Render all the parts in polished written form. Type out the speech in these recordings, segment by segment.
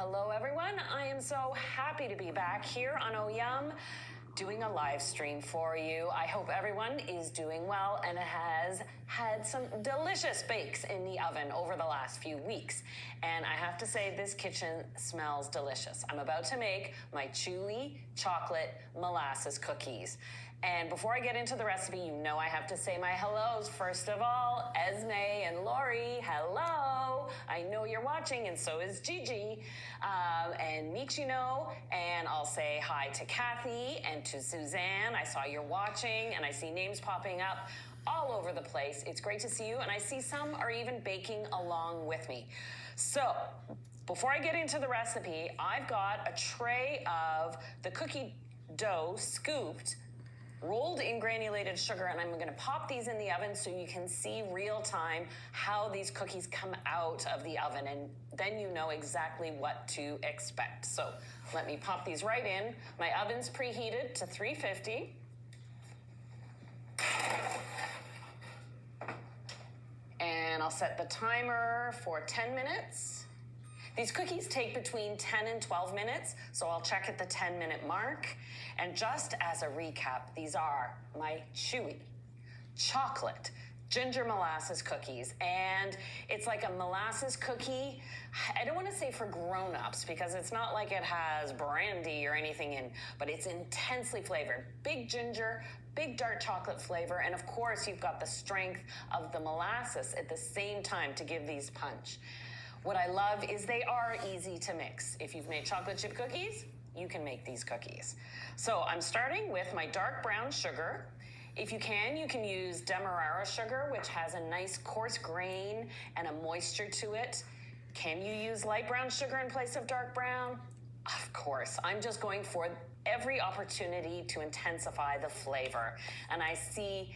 Hello everyone, I am so happy to be back here on Oh Yum doing a live stream for you. I hope everyone is doing well and has had some delicious bakes in the oven over the last few weeks. And I have to say, this kitchen smells delicious. I'm about to make my chewy chocolate molasses cookies. And before I get into the recipe, you know I have to say my hellos. First of all, Esme and Lori, hello. I know you're watching, and so is Gigi and Michino. And I'll say hi to Kathy and to Suzanne. I saw you're watching, and I see names popping up all over the place. It's great to see you, and I see some are even baking along with me. So before I get into the recipe, I've got a tray of the cookie dough scooped, rolled in granulated sugar, and I'm going to pop these in the oven so you can see real time how these cookies come out of the oven, and then you know exactly what to expect. So let me pop these right in. My oven's preheated to 350. And I'll set the timer for 10 minutes. These cookies take between 10 and 12 minutes, so I'll check at the 10-minute mark. And just as a recap, these are my chewy chocolate ginger molasses cookies. And it's like a molasses cookie. I don't want to say for grown-ups because it's not like it has brandy or anything in, but it's intensely flavored. Big ginger, big dark chocolate flavor, and of course you've got the strength of the molasses at the same time to give these punch. What I love is they are easy to mix. If you've made chocolate chip cookies, you can make these cookies. So I'm starting with my dark brown sugar. If you can use demerara sugar, which has a nice coarse grain and a moisture to it. Can you use light brown sugar in place of dark brown? Of course. I'm just going for every opportunity to intensify the flavor. And I see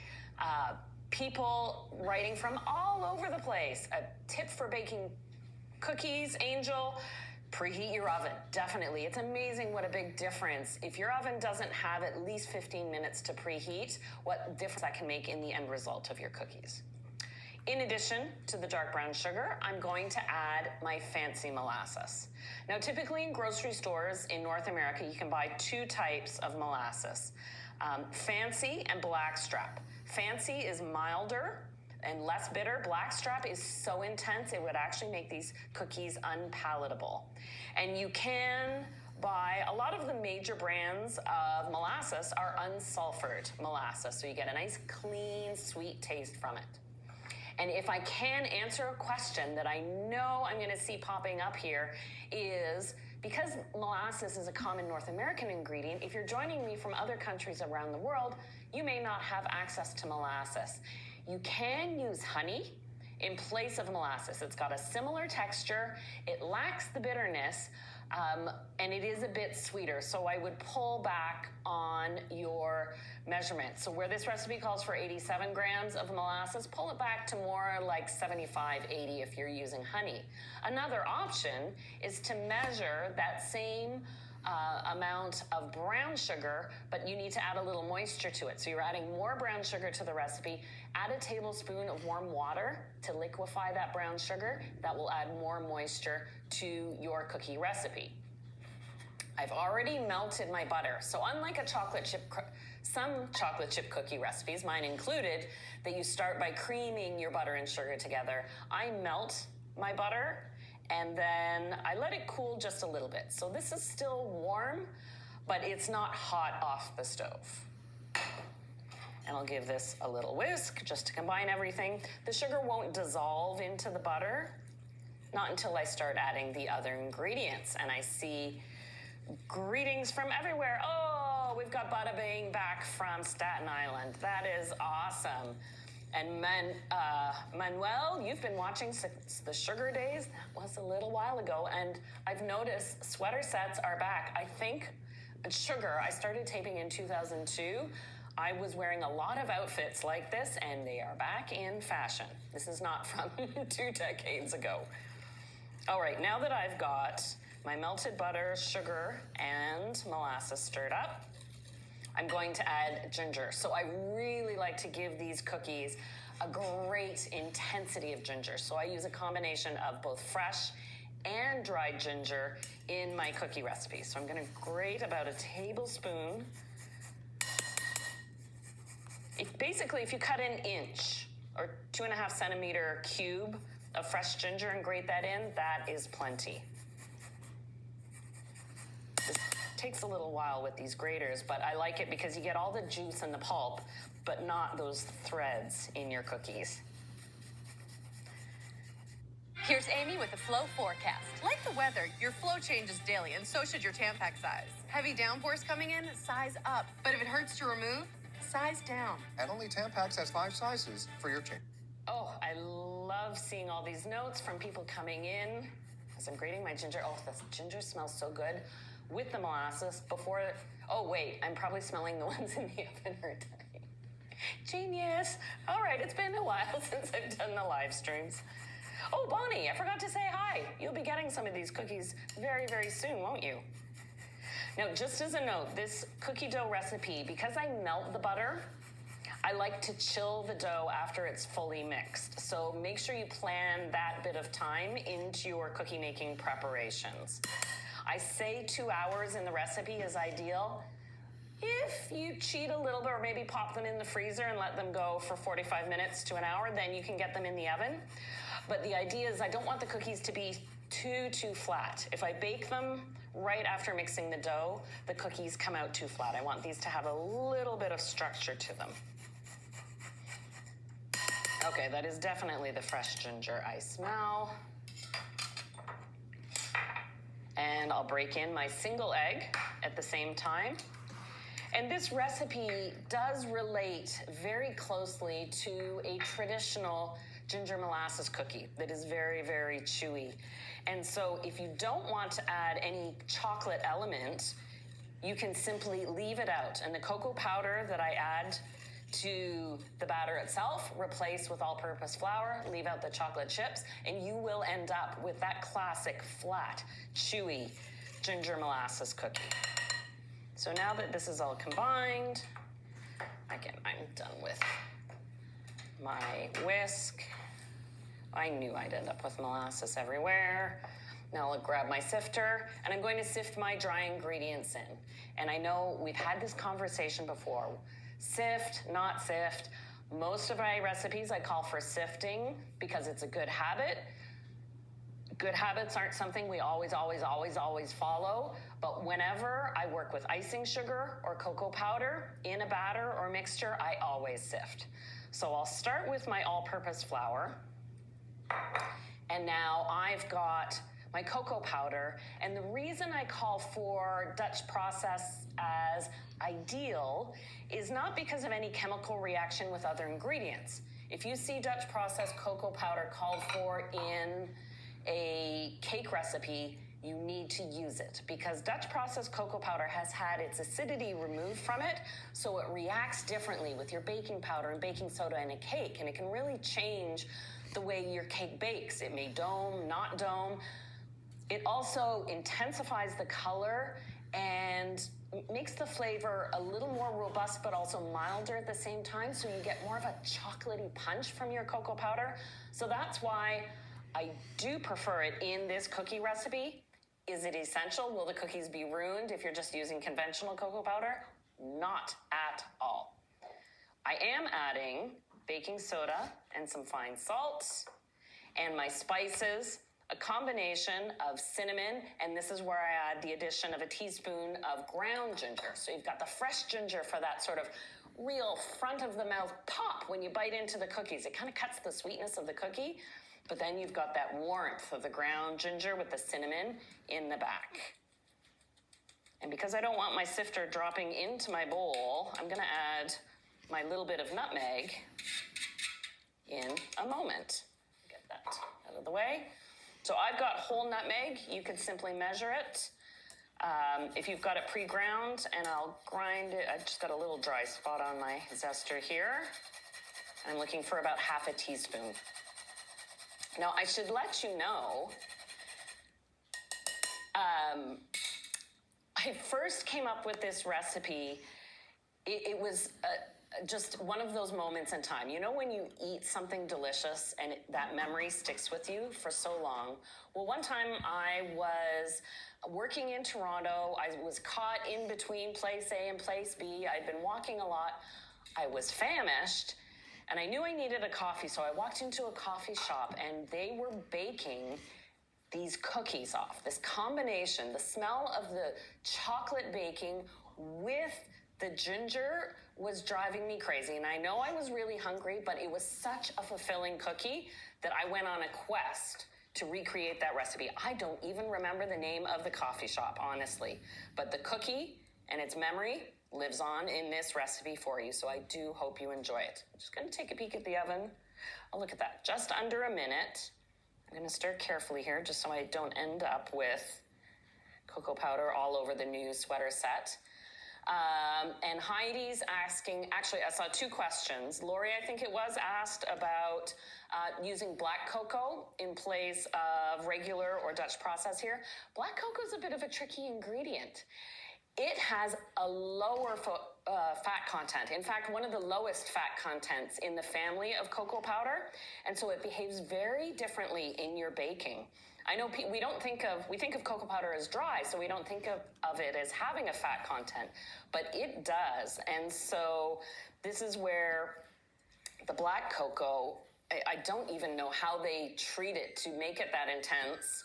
people writing from all over the place. A tip for baking cookies, Angel, preheat your oven. Definitely. It's amazing what a big difference. If your oven doesn't have at least 15 minutes to preheat, what difference that can make in the end result of your cookies. In addition to the dark brown sugar, I'm going to add my fancy molasses. Now, typically in grocery stores in North America, you can buy two types of molasses, fancy and blackstrap. Fancy is milder and less bitter. Blackstrap is so intense, it would actually make these cookies unpalatable. And you can buy, a lot of the major brands of molasses are unsulfured molasses, so you get a nice, clean, sweet taste from it. And if I can answer a question that I know I'm going to see popping up here is, because molasses is a common North American ingredient, if you're joining me from other countries around the world, you may not have access to molasses. You can use honey in place of molasses. It's got a similar texture, it lacks the bitterness, and it is a bit sweeter. So I would pull back on your measurement. So where this recipe calls for 87 grams of molasses, pull it back to more like 75, 80 if you're using honey. Another option is to measure that same amount of brown sugar, but you need to add a little moisture to it. So you're adding more brown sugar to the recipe. Add a tablespoon of warm water to liquefy that brown sugar. That will add more moisture to your cookie recipe. I've already melted my butter. So unlike some chocolate chip cookie recipes, mine included, that you start by creaming your butter and sugar together, I melt my butter and then I let it cool just a little bit. So this is still warm, but it's not hot off the stove. And I'll give this a little whisk just to combine everything. The sugar won't dissolve into the butter, not until I start adding the other ingredients. And I see greetings from everywhere. Oh, we've got Bada Bing back from Staten Island. That is awesome. And Manuel, you've been watching the Sugar Days. That was a little while ago. And I've noticed sweater sets are back. I think sugar, I started taping in 2002. I was wearing a lot of outfits like this, and they are back in fashion. This is not from 2 decades ago. All right, now that I've got my melted butter, sugar, and molasses stirred up, I'm going to add ginger. So I really like to give these cookies a great intensity of ginger. So I use a combination of both fresh and dried ginger in my cookie recipe. So I'm going to grate about a tablespoon. Basically, if you cut an inch or 2.5 centimeter cube of fresh ginger and grate that in, that is plenty. This takes a little while with these graters, but I like it because you get all the juice and the pulp, but not those threads in your cookies. Here's Amy with the flow forecast. Like the weather, your flow changes daily, and so should your Tampax size. Heavy downpours coming in, size up. But if it hurts to remove, size down. And only Tampax has 5 sizes for your change. Oh, I love seeing all these notes from people coming in as I'm grating my ginger. Oh, the ginger smells so good with the molasses before. Oh, wait, I'm probably smelling the ones in the oven are dying. Genius. All right, it's been a while since I've done the live streams. Oh, Bonnie, I forgot to say hi. You'll be getting some of these cookies very, very soon, won't you? Now, just as a note, this cookie dough recipe, because I melt the butter, I like to chill the dough after it's fully mixed. So make sure you plan that bit of time into your cookie making preparations. I say 2 hours in the recipe is ideal. If you cheat a little bit or maybe pop them in the freezer and let them go for 45 minutes to an hour, then you can get them in the oven. But the idea is I don't want the cookies to be too flat. If I bake them right after mixing the dough, the cookies come out too flat. I want these to have a little bit of structure to them. Okay, that is definitely the fresh ginger I smell. And I'll break in my single egg at the same time. And this recipe does relate very closely to a traditional ginger molasses cookie that is very, very chewy. And so if you don't want to add any chocolate element, you can simply leave it out. And the cocoa powder that I add to the batter itself, replace with all-purpose flour, leave out the chocolate chips, and you will end up with that classic flat, chewy ginger molasses cookie. So now that this is all combined, I'm done with my whisk. I knew I'd end up with molasses everywhere. Now I'll grab my sifter, and I'm going to sift my dry ingredients in. And I know we've had this conversation before. Sift, not sift. Most of my recipes I call for sifting because it's a good habit. Good habits aren't something we always follow, but whenever I work with icing sugar or cocoa powder in a batter or mixture, I always sift. So I'll start with my all-purpose flour, and now I've got my cocoa powder, and the reason I call for Dutch process as ideal is not because of any chemical reaction with other ingredients. If you see Dutch process cocoa powder called for in a cake recipe, you need to use it because Dutch processed cocoa powder has had its acidity removed from it, so it reacts differently with your baking powder and baking soda in a cake, and it can really change the way your cake bakes. It may dome, not dome. It also intensifies the color and makes the flavor a little more robust but also milder at the same time, so you get more of a chocolatey punch from your cocoa powder. So that's why I do prefer it in this cookie recipe. Is it essential? Will the cookies be ruined if you're just using conventional cocoa powder? Not at all. I am adding baking soda and some fine salt and my spices, a combination of cinnamon, and this is where I add the addition of a teaspoon of ground ginger. So you've got the fresh ginger for that sort of real front of the mouth pop when you bite into the cookies. It kind of cuts the sweetness of the cookie. But then you've got that warmth of the ground ginger with the cinnamon in the back. And because I don't want my sifter dropping into my bowl, I'm going to add my little bit of nutmeg in a moment. Get that out of the way. So I've got whole nutmeg. You could simply measure it. If you've got it pre-ground, and I'll grind it. I've just got a little dry spot on my zester here. I'm looking for about half a teaspoon. Now, I should let you know, I first came up with this recipe. It was just one of those moments in time. You know when you eat something delicious and that memory sticks with you for so long? Well, one time I was working in Toronto. I was caught in between place A and place B. I'd been walking a lot. I was famished and I knew I needed a coffee. So I walked into a coffee shop and they were baking these cookies off. This combination, the smell of the chocolate baking with the ginger was driving me crazy. And I know I was really hungry, but it was such a fulfilling cookie that I went on a quest to recreate that recipe. I don't even remember the name of the coffee shop, honestly, but the cookie and its memory lives on in this recipe for you. So I do hope you enjoy it. I'm just gonna take a peek at the oven. Oh, look at that, just under a minute. I'm gonna stir carefully here just so I don't end up with cocoa powder all over the new sweater set. And Heidi's asking, actually, I saw two questions. Lori, I think it was, asked about using black cocoa in place of regular or Dutch process here. Black cocoa is a bit of a tricky ingredient. It has a lower fat content. In fact, one of the lowest fat contents in the family of cocoa powder. And so it behaves very differently in your baking. I know we think of cocoa powder as dry, so we don't think of it as having a fat content, but it does. And so this is where the black cocoa, I don't even know how they treat it to make it that intense.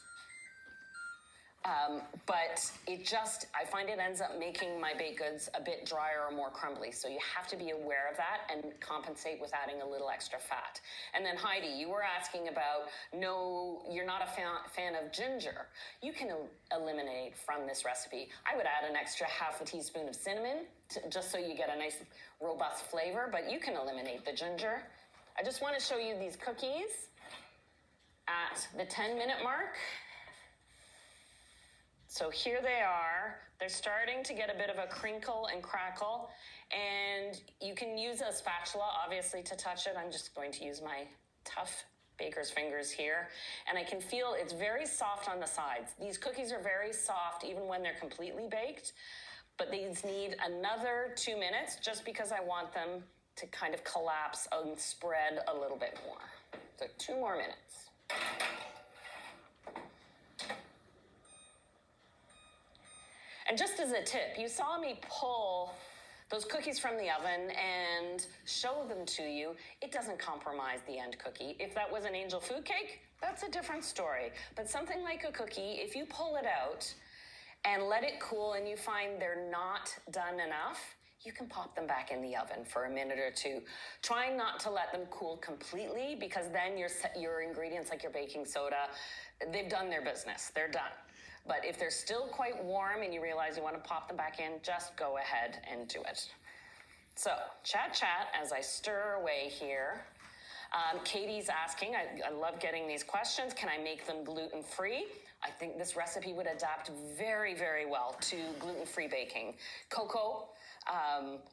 But I find it ends up making my baked goods a bit drier or more crumbly. So you have to be aware of that and compensate with adding a little extra fat. And then Heidi, you were asking about, no, you're not a fan of ginger. You can eliminate from this recipe. I would add an extra half a teaspoon of cinnamon just so you get a nice robust flavor, but you can eliminate the ginger. I just want to show you these cookies at the 10-minute mark. So here they are. They're starting to get a bit of a crinkle and crackle, and you can use a spatula, obviously, to touch it. I'm just going to use my tough baker's fingers here, and I can feel it's very soft on the sides. These cookies are very soft even when they're completely baked, but these need another 2 minutes just because I want them to kind of collapse and spread a little bit more. So 2 more minutes. And just as a tip, you saw me pull those cookies from the oven and show them to you. It doesn't compromise the end cookie. If that was an angel food cake, that's a different story. But something like a cookie, if you pull it out and let it cool and you find they're not done enough, you can pop them back in the oven for a minute or two. Try not to let them cool completely, because then your ingredients like your baking soda, they've done their business. They're done. But if they're still quite warm and you realize you want to pop them back in, just go ahead and do it. So chat as I stir away here. Katie's asking, I love getting these questions. Can I make them gluten-free? I think this recipe would adapt very, very well to gluten-free baking. Cocoa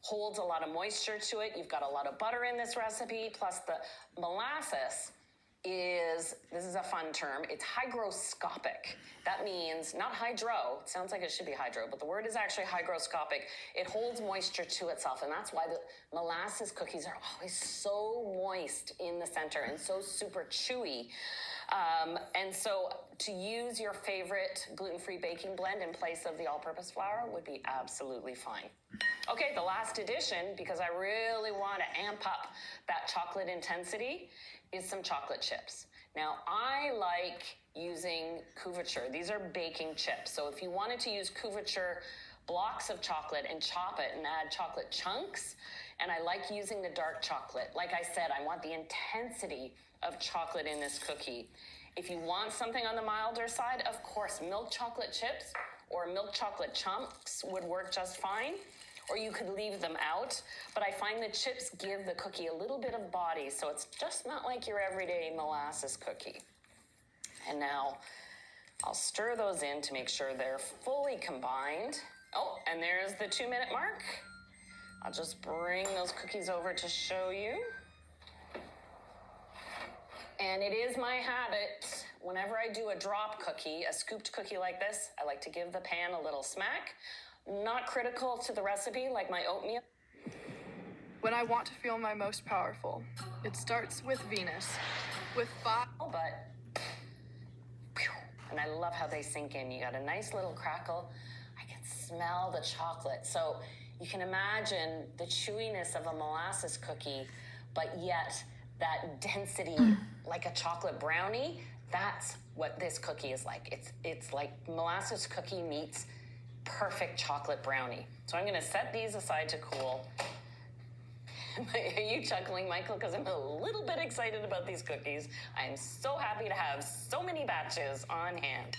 holds a lot of moisture to it. You've got a lot of butter in this recipe, plus the molasses this is a fun term, it's hygroscopic. That means not hydro, it sounds like it should be hydro, but the word is actually hygroscopic. It holds moisture to itself, and that's why the molasses cookies are always so moist in the center and so super chewy. And so to use your favorite gluten-free baking blend in place of the all-purpose flour would be absolutely fine. Okay, the last addition, because I really want to amp up that chocolate intensity, is some chocolate chips. Now, I like using couverture. These are baking chips. So if you wanted to use couverture blocks of chocolate and chop it and add chocolate chunks, and I like using the dark chocolate. Like I said, I want the intensity of chocolate in this cookie. If you want something on the milder side, of course, milk chocolate chips or milk chocolate chunks would work just fine, or you could leave them out. But I find the chips give the cookie a little bit of body, so it's just not like your everyday molasses cookie. And now I'll stir those in to make sure they're fully combined. Oh, and there's the 2-minute mark. I'll just bring those cookies over to show you. And it is my habit, whenever I do a drop cookie, a scooped cookie like this, I like to give the pan a little smack. Not critical to the recipe like my oatmeal. when I want to feel my most powerful. It starts with Venus, with 5. But, and I love how they sink in. You got a nice little crackle. I can smell the chocolate. So you can imagine the chewiness of a molasses cookie, but yet that density like a chocolate brownie. That's what this cookie is like. It's like molasses cookie meets perfect chocolate brownie. So I'm gonna set these aside to cool. Are you chuckling, Michael? Because I'm a little bit excited about these cookies. I'm so happy to have so many batches on hand.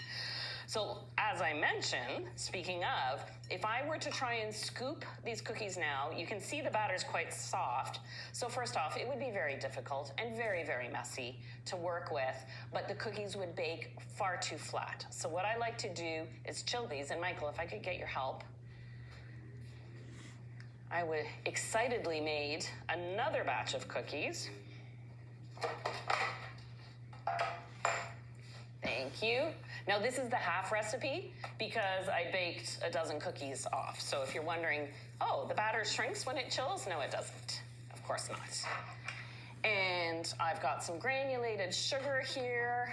So as I mentioned, speaking of, if I were to try and scoop these cookies now, you can see the batter's quite soft. So first off, it would be very difficult and very, very messy to work with, but the cookies would bake far too flat. So what I like to do is chill these. And Michael, if I could get your help, I would excitedly made another batch of cookies. Thank you. Now this is the half recipe because I baked a dozen cookies off. So if you're wondering, oh, the batter shrinks when it chills? No, it doesn't. Of course not. And I've got some granulated sugar here.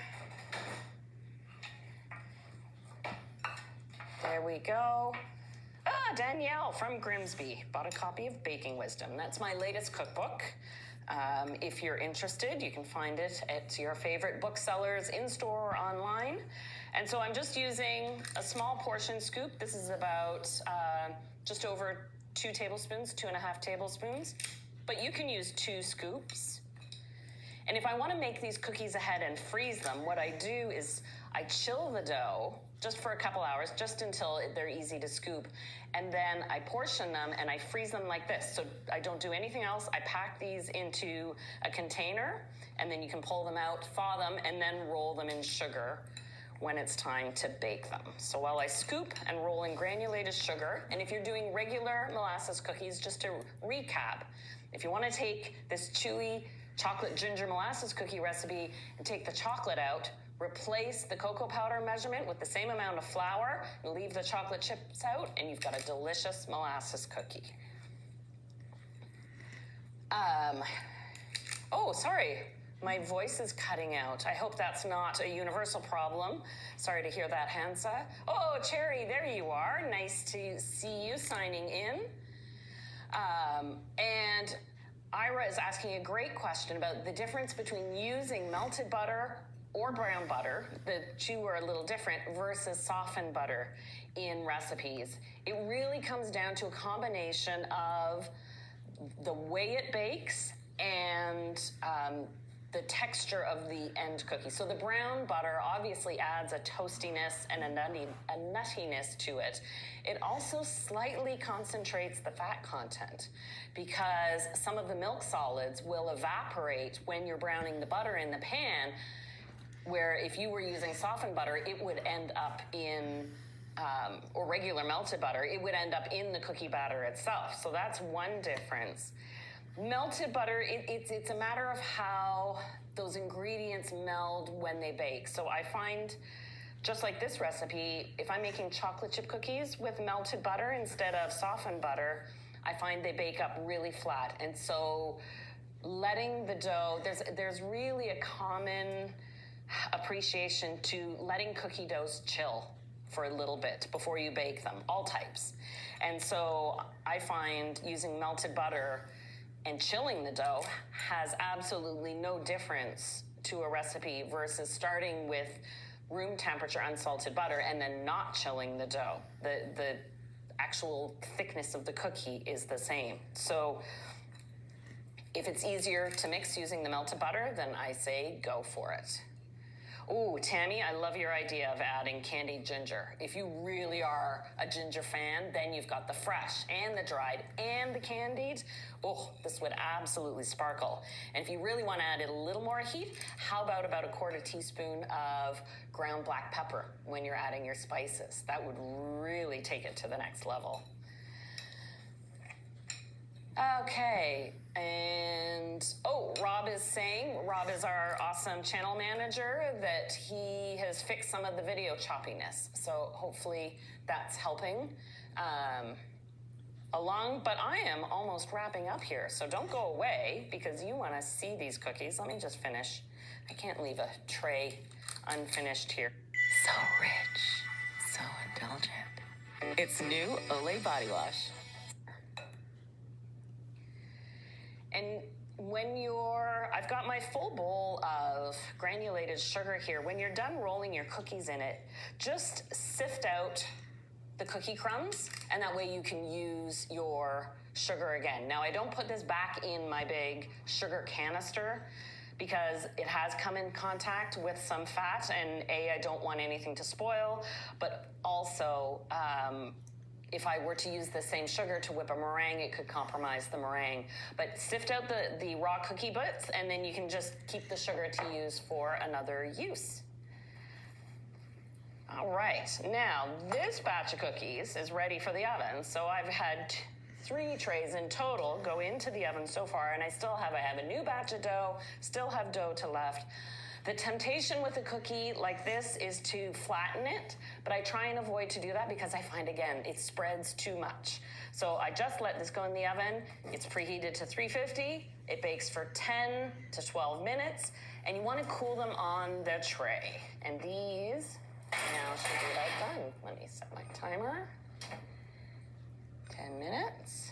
There we go. Danielle from Grimsby bought a copy of Baking Wisdom. That's my latest cookbook. If you're interested, you can find it at your favorite booksellers in-store or online. And so I'm just using a small portion scoop. This is about just over 2 tablespoons, 2.5 tablespoons. But you can use 2 scoops. And if I want to make these cookies ahead and freeze them, what I do is I chill the dough just for a couple hours, just until they're easy to scoop. And then I portion them and I freeze them like this. So I don't do anything else. I pack these into a container and then you can pull them out, thaw them, and then roll them in sugar when it's time to bake them. So while I scoop and roll in granulated sugar, and if you're doing regular molasses cookies, just to recap, if you want to take this chewy chocolate ginger molasses cookie recipe and take the chocolate out, replace the cocoa powder measurement with the same amount of flour, and leave the chocolate chips out, and you've got a delicious molasses cookie. Oh, sorry. My voice is cutting out. I hope that's not a universal problem. Sorry to hear that, Hansa. Oh, Cherry, there you are. Nice to see you signing in. And Ira is asking a great question about the difference between using melted butter or brown butter, the two are a little different, versus softened butter in recipes. It really comes down to a combination of the way it bakes and the texture of the end cookie. So the brown butter obviously adds a toastiness and a nuttiness to it. It also slightly concentrates the fat content because some of the milk solids will evaporate when you're browning the butter in the pan, where if you were using softened butter, it would end up in, or regular melted butter, it would end up in the cookie batter itself. So that's one difference. Melted butter, it's a matter of how those ingredients meld when they bake. So I find, just like this recipe, if I'm making chocolate chip cookies with melted butter instead of softened butter, I find they bake up really flat. And so letting the dough, there's really a common appreciation to letting cookie doughs chill for a little bit before you bake them, all types. And so I find using melted butter and chilling the dough has absolutely no difference to a recipe versus starting with room temperature unsalted butter and then not chilling the dough. The actual thickness of the cookie is the same. So if it's easier to mix using the melted butter, then I say go for it. Ooh, Tammy, I love your idea of adding candied ginger. If you really are a ginger fan, then you've got the fresh and the dried and the candied. Oh, this would absolutely sparkle. And if you really want to add a little more heat, how about a 1/4 teaspoon of ground black pepper when you're adding your spices? That would really take it to the next level. Okay, and Rob is our awesome channel manager, that he has fixed some of the video choppiness. So hopefully that's helping. along, but I am almost wrapping up here. So don't go away because you want to see these cookies. Let me just finish. I can't leave a tray unfinished here. So rich, so indulgent. It's new Olay body wash. And I've got my full bowl of granulated sugar here. When you're done rolling your cookies in it, just sift out the cookie crumbs, and that way you can use your sugar again. Now, I don't put this back in my big sugar canister because it has come in contact with some fat, and I don't want anything to spoil, but also, if I were to use the same sugar to whip a meringue, it could compromise the meringue. But sift out the raw cookie bits, and then you can just keep the sugar to use for another use. All right, now this batch of cookies is ready for the oven. So I've had 3 trays in total go into the oven so far, and I have a new batch of dough, still have dough to left. The temptation with a cookie like this is to flatten it, but I try and avoid to do that because I find, again, it spreads too much. So I just let this go in the oven. It's preheated to 350. It bakes for 10 to 12 minutes, and you want to cool them on the tray. And these now should be about done. Let me set my timer. 10 minutes.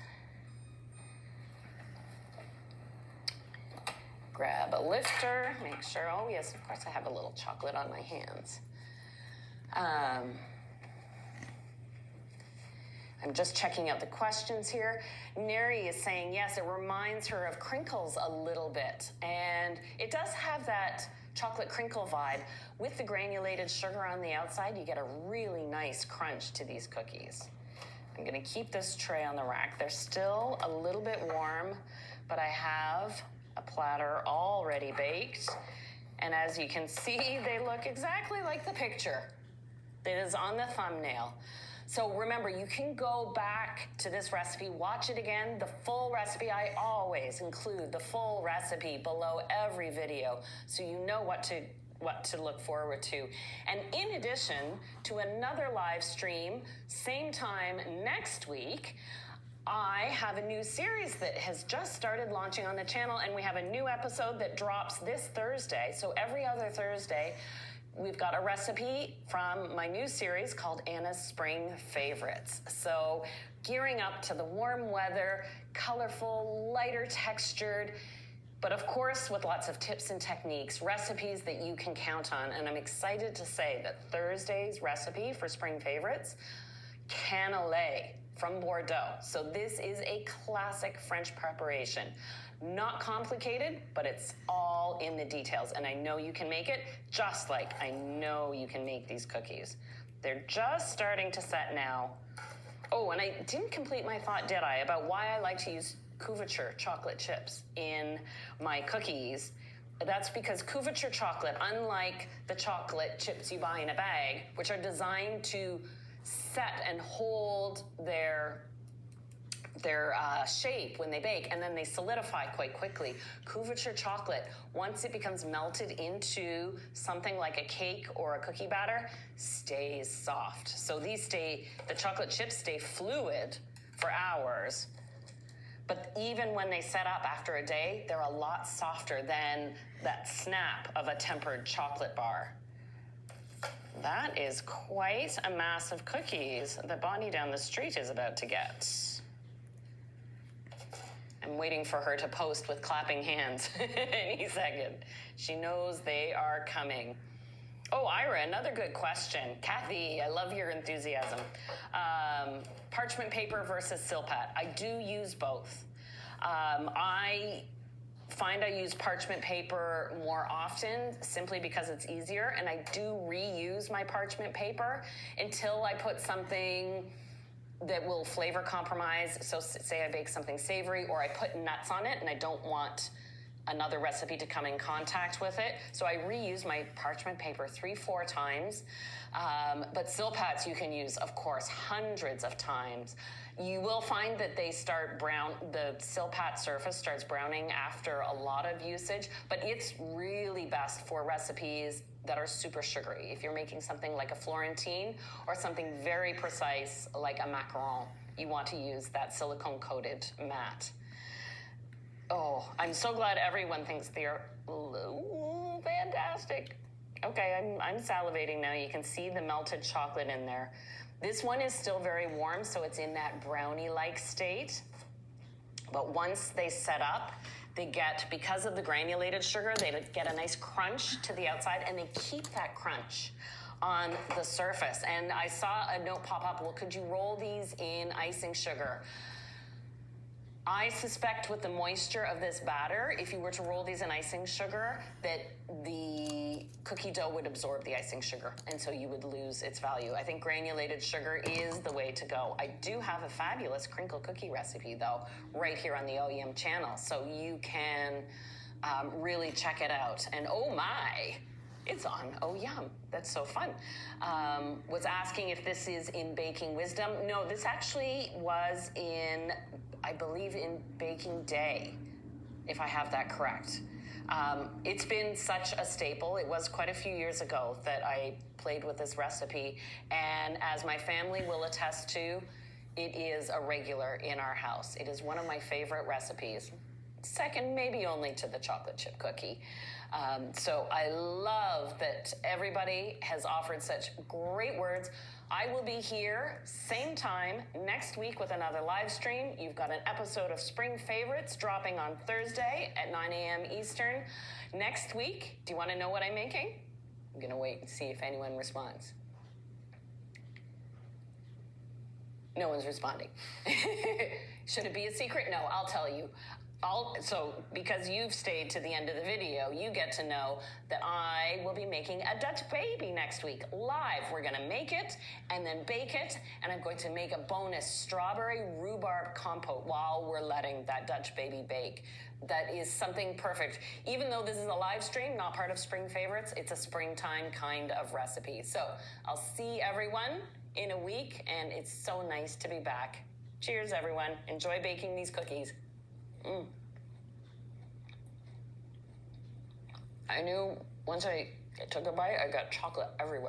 Grab a lifter, make sure, oh yes, of course I have a little chocolate on my hands. I'm just checking out the questions here. Neri is saying, yes, it reminds her of crinkles a little bit. And it does have that chocolate crinkle vibe. With the granulated sugar on the outside, you get a really nice crunch to these cookies. I'm gonna keep this tray on the rack. They're still a little bit warm, but I have a platter already baked. And as you can see, they look exactly like the picture that is on the thumbnail. So remember, you can go back to this recipe, watch it again. The full recipe, I always include the full recipe below every video so you know what to look forward to. And in addition to another live stream, same time next week, I have a new series that has just started launching on the channel, and we have a new episode that drops this Thursday. So every other Thursday, we've got a recipe from my new series called Anna's Spring Favorites. So gearing up to the warm weather, colorful, lighter textured, but of course with lots of tips and techniques, recipes that you can count on. And I'm excited to say that Thursday's recipe for Spring Favorites, cannelé from Bordeaux. So this is a classic French preparation. Not complicated, but it's all in the details. And I know you can make it, just like I know you can make these cookies. They're just starting to set now. Oh, and I didn't complete my thought, did I, about why I like to use couverture chocolate chips in my cookies. That's because couverture chocolate, unlike the chocolate chips you buy in a bag, which are designed to set and hold their shape when they bake, and then they solidify quite quickly. Couverture chocolate, once it becomes melted into something like a cake or a cookie batter, stays soft. So the chocolate chips stay fluid for hours, but even when they set up after a day, they're a lot softer than that snap of a tempered chocolate bar. That is quite a mass of cookies that Bonnie down the street is about to get. I'm waiting for her to post with clapping hands any second. She knows they are coming. Oh, Ira, another good question. Kathy, I love your enthusiasm. Parchment paper versus silpat. I do use both. I find I use parchment paper more often simply because it's easier, and I do reuse my parchment paper until I put something that will flavor compromise. So say I bake something savory or I put nuts on it and I don't want another recipe to come in contact with it. So I reuse my parchment paper 3-4 times. But silpats you can use, of course, hundreds of times. You will find that they start the silpat surface starts browning after a lot of usage, but it's really best for recipes that are super sugary. If you're making something like a Florentine or something very precise like a macaron, you want to use that silicone coated mat. Oh, I'm so glad everyone thinks they're fantastic. Okay, I'm salivating now. You can see the melted chocolate in there. This one is still very warm, so it's in that brownie-like state. But once they set up, they get, because of the granulated sugar, they get a nice crunch to the outside, and they keep that crunch on the surface. And I saw a note pop up, well, could you roll these in icing sugar? I suspect with the moisture of this batter, if you were to roll these in icing sugar, that the cookie dough would absorb the icing sugar, and so you would lose its value. I think granulated sugar is the way to go. I do have a fabulous crinkle cookie recipe, though, right here on the OEM channel, so you can really check it out. And oh my, it's on. Oh, yum. That's so fun. Was asking if this is in Baking Wisdom. No, this actually was in, I believe, in Baking Day, if I have that correct. It's been such a staple. It was quite a few years ago that I played with this recipe. And as my family will attest to, it is a regular in our house. It is one of my favorite recipes. Second, maybe only to the chocolate chip cookie. So I love that everybody has offered such great words. I will be here same time next week with another live stream. You've got an episode of Spring Favorites dropping on Thursday at 9 a.m. Eastern. Next week, do you want to know what I'm making? I'm going to wait and see if anyone responds. No one's responding. Should it be a secret? No, I'll tell you. So, because you've stayed to the end of the video, you get to know that I will be making a Dutch baby next week, live. We're gonna make it and then bake it, and I'm going to make a bonus strawberry rhubarb compote while we're letting that Dutch baby bake. That is something perfect. Even though this is a live stream, not part of Spring Favorites, it's a springtime kind of recipe. So, I'll see everyone in a week, and it's so nice to be back. Cheers, everyone. Enjoy baking these cookies. I knew once I took a bite, I got chocolate everywhere.